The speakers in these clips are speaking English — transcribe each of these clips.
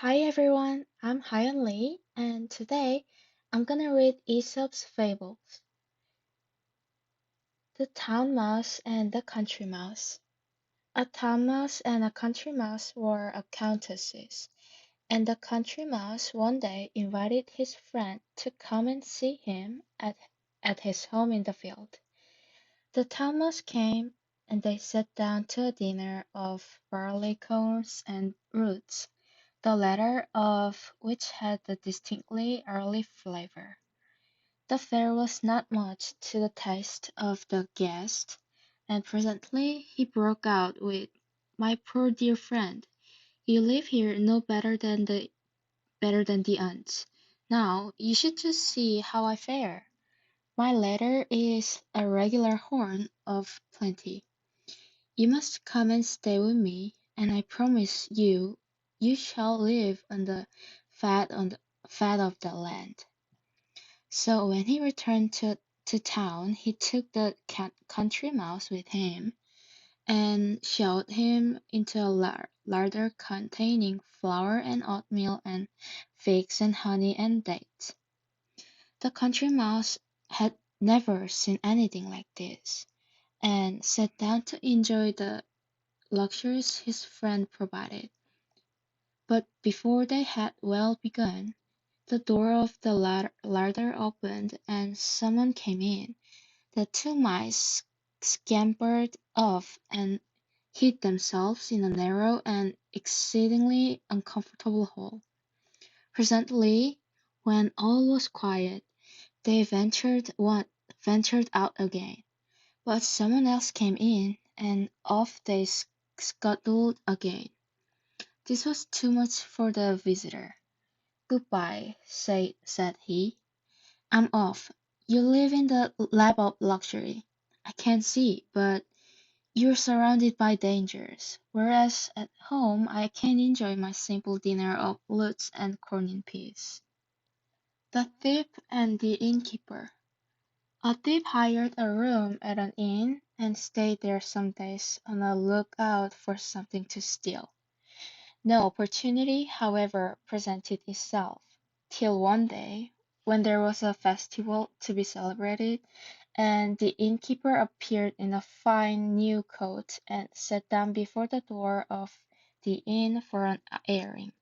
Hi everyone, I'm Hyan Lee, and today I'm gonna read Aesop's Fables, The Town Mouse and the Country Mouse. A town mouse and a country mouse were acquaintances, and the country mouse one day invited his friend to come and see him at his home in the field. The town mouse came, and they sat down to a dinner of barleycorns and roots, the latter of which had a distinctly early flavor. The fare was not much to the taste of the guest, and presently he broke out with, "My poor dear friend, you live here no better than the ants. Now you should just see how I fare. My letter is a regular horn of plenty. You must come and stay with me, and I promise you shall live on the fat of the land." So when he returned to town, he took the country mouse with him, and showed him into a larder containing flour and oatmeal and figs and honey and dates. The country mouse had never seen anything like this, and sat down to enjoy the luxuries his friend provided. But before they had well begun, the door of the larder opened, and someone came in. The two mice scampered off and hid themselves in a narrow and exceedingly uncomfortable hole. Presently, when all was quiet, they ventured out again, but someone else came in, and off they scuttled again. This was too much for the visitor. "Good-bye," said he. "I'm off. You live in the lap of luxury, I can see, but you're surrounded by dangers, whereas at home I can enjoy my simple dinner of roots and corn in peace." The Thief and the Innkeeper. A thief hired a room at an inn, and stayed there some days on the lookout for something to steal. No opportunity, however, presented itself, till one day, when there was a festival to be celebrated, and the innkeeper appeared in a fine new coat, and sat down before the door of the inn for an airing.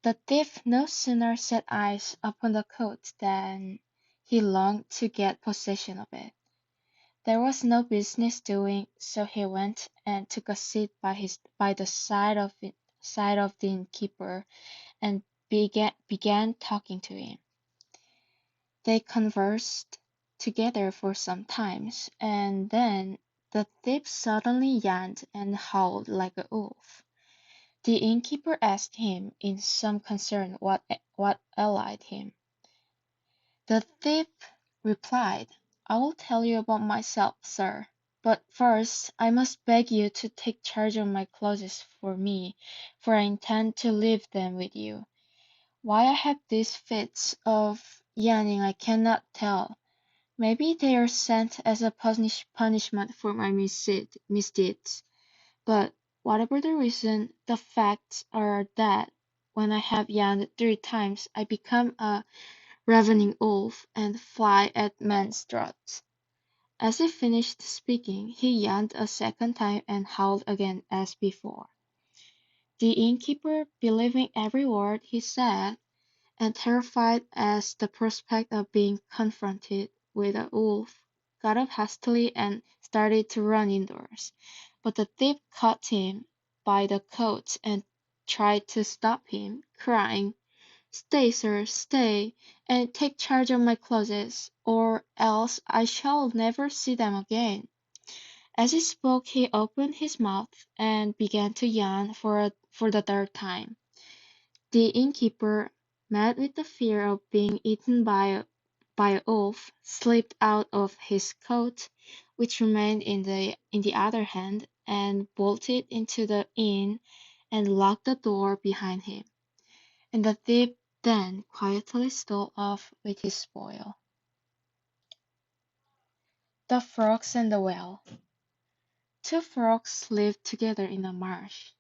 The thief no sooner set eyes upon the coat than he longed to get possession of it. There was no business doing, so he went and took a seat by the side of the innkeeper, and began talking to him. They conversed together for some time, and then the thief suddenly yawned and howled like a wolf. The innkeeper asked him in some concern what ailed him. The thief replied, "I will tell you about myself, sir, but first I must beg you to take charge of my clothes for me, for I intend to leave them with you. Why I have these fits of yawning I cannot tell. Maybe they are sent as a punishment for my misdeeds. But whatever the reason, the facts are that when I have yawned 3 times, I become a ravening wolf, and fly at men's throats." As he finished speaking, he yawned a second time and howled again as before. The innkeeper, believing every word he said, and terrified at the prospect of being confronted with a wolf, got up hastily and started to run indoors. But the thief caught him by the coat and tried to stop him, crying, "Stay, sir, stay, and take charge of my clothes, or else I shall never see them again." As he spoke he opened his mouth, and began to yawn for the third time. The innkeeper, mad with the fear of being eaten by a wolf, slipped out of his coat, which remained in the other hand, and bolted into the inn, and locked the door behind him. And the thief then quietly stole off with his spoil. The Frogs and the Whale. Two frogs lived together in a marsh.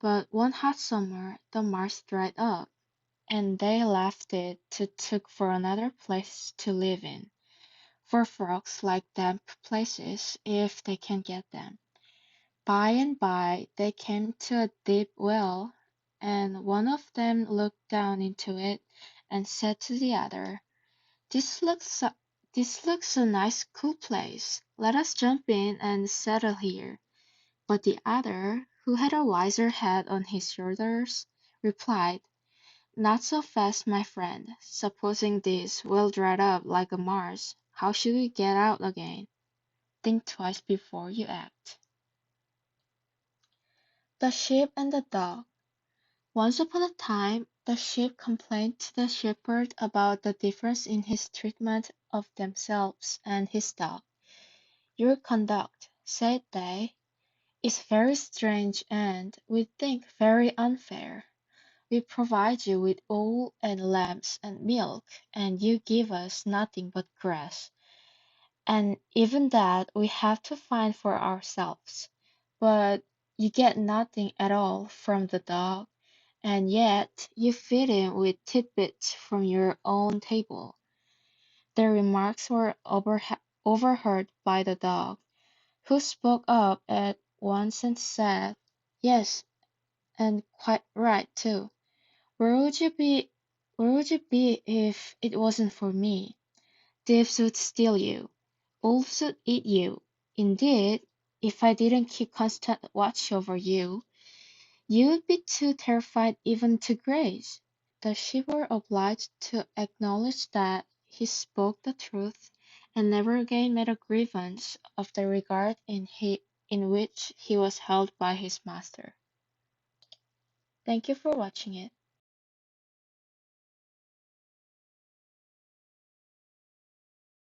But one hot summer the marsh dried up, and they left it to look for another place to live in, for frogs like damp places if they can get them. By and by they came to a deep well, and one of them looked down into it and said to the other, this looks a nice cool place. Let us jump in and settle here." But the other, who had a wiser head on his shoulders, replied, "Not so fast, my friend. Supposing this well dried up like a marsh, how should we get out again? Think twice before you act." The Sheep and the Dog. Once upon a time, the sheep complained to the shepherd about the difference in his treatment of themselves and his dog. "Your conduct," said they, "is very strange and, we think, very unfair. We provide you with wool and lambs and milk, and you give us nothing but grass, and even that we have to find for ourselves. But you get nothing at all from the dog, and yet you feed him with tidbits from your own table." Their remarks were overheard by the dog, who spoke up at once and said, "Yes, and quite right too. Where would you be where would you be if it wasn't for me? Thieves would steal you. Wolves would eat you. Indeed, if I didn't keep constant watch over you, you would be too terrified even to graze." The sheep were obliged to acknowledge that he spoke the truth, and never again made a grievance of the regard in which he was held by his master. Thank you for watching it.